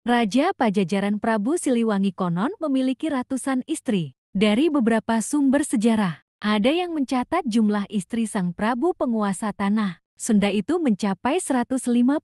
Raja Pajajaran Prabu Siliwangi konon memiliki ratusan istri. Dari beberapa sumber sejarah, ada yang mencatat jumlah istri sang Prabu penguasa tanah Sunda itu mencapai 151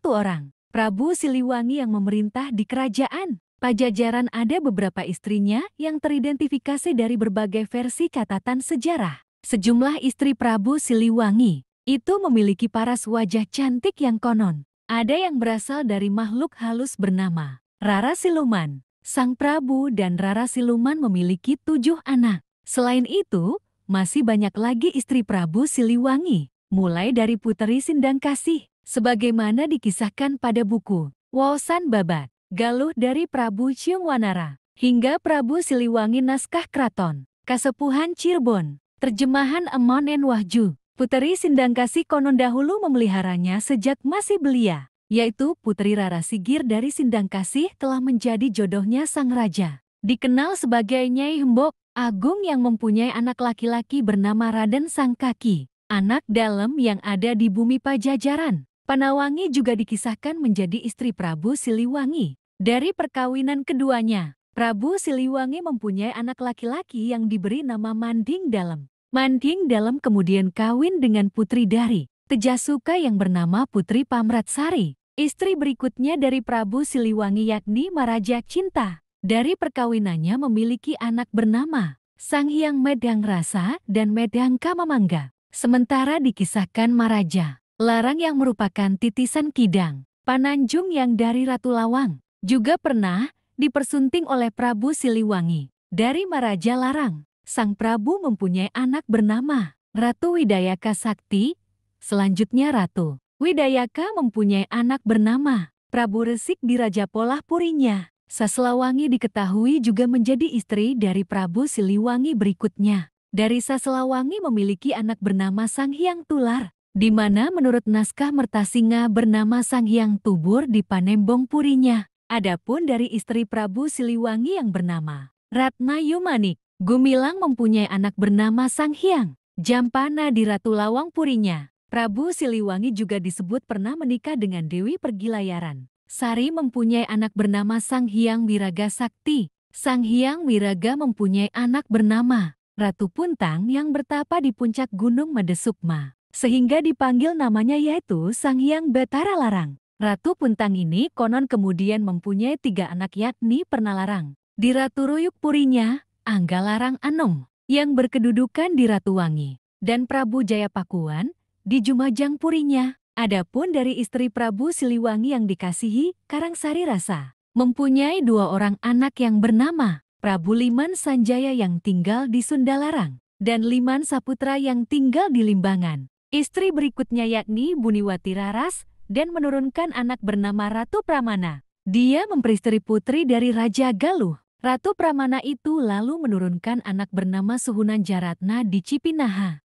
orang. Prabu Siliwangi yang memerintah di kerajaan Pajajaran ada beberapa istrinya yang teridentifikasi dari berbagai versi catatan sejarah. Sejumlah istri Prabu Siliwangi itu memiliki paras wajah cantik yang konon ada yang berasal dari makhluk halus bernama Rara Siluman. Sang Prabu dan Rara Siluman memiliki 7 anak. Selain itu, masih banyak lagi istri Prabu Siliwangi, mulai dari Puteri Sindangkasih, sebagaimana dikisahkan pada buku Waosan Babat, Galuh dari Prabu Ciungwanara, hingga Prabu Siliwangi Naskah Kraton, Kasepuhan Cirebon, terjemahan Emon N. Wahju. Puteri Sindangkasih konon dahulu memeliharanya sejak masih belia, yaitu Putri Rara Sigir dari Sindangkasih telah menjadi jodohnya sang raja. Dikenal sebagai Nyai Hembok Agung yang mempunyai anak laki-laki bernama Raden Sangkaki, anak dalam yang ada di bumi Pajajaran. Panawangi juga dikisahkan menjadi istri Prabu Siliwangi. Dari perkawinan keduanya, Prabu Siliwangi mempunyai anak laki-laki yang diberi nama Manding Dalem. Manding Dalem kemudian kawin dengan putri dari Tejasuka yang bernama Putri Pamratsari. Istri berikutnya dari Prabu Siliwangi yakni Maraja Cinta. Dari perkawinannya memiliki anak bernama Sanghyang Medang Rasa dan Medang Kamamangga. Sementara dikisahkan Maraja Larang yang merupakan titisan Kidang Pananjung yang dari Ratu Lawang juga pernah dipersunting oleh Prabu Siliwangi. Dari Maraja Larang, sang Prabu mempunyai anak bernama Ratu Widayaka Sakti. Selanjutnya Ratu Widayaka mempunyai anak bernama Prabu Resik di Raja Polah Purinya. Saselawangi diketahui juga menjadi istri dari Prabu Siliwangi berikutnya. Dari Saselawangi memiliki anak bernama Sanghyang Tular, di mana menurut naskah Mertasinga bernama Sanghyang Tubur di Panembong Purinya. Adapun dari istri Prabu Siliwangi yang bernama Ratna Yumanik, Gumilang mempunyai anak bernama Sanghyang Jampana di Ratu Lawang Purinya. Prabu Siliwangi juga disebut pernah menikah dengan Dewi Pergilayaran. Sari mempunyai anak bernama Sanghyang Wiraga Sakti. Sanghyang Wiraga mempunyai anak bernama Ratu Puntang yang bertapa di puncak Gunung Madesukma, sehingga dipanggil namanya yaitu Sanghyang Betara Larang. Ratu Puntang ini konon kemudian mempunyai 3 anak yakni Pernalarang di Ratu Ruyuk Purinya, Anggalarang Anom yang berkedudukan di Ratuwangi, dan Prabu Jayapakuan di Jumajang Purinya. Adapun dari istri Prabu Siliwangi yang dikasihi, Karangsari Rasa, mempunyai 2 orang anak yang bernama Prabu Liman Sanjaya yang tinggal di Sundalarang dan Liman Saputra yang tinggal di Limbangan. Istri berikutnya yakni Buniwati Raras dan menurunkan anak bernama Ratu Pramana. Dia memperistri putri dari Raja Galuh. Ratu Pramana itu lalu menurunkan anak bernama Suhunan Jaratna di Cipinaha.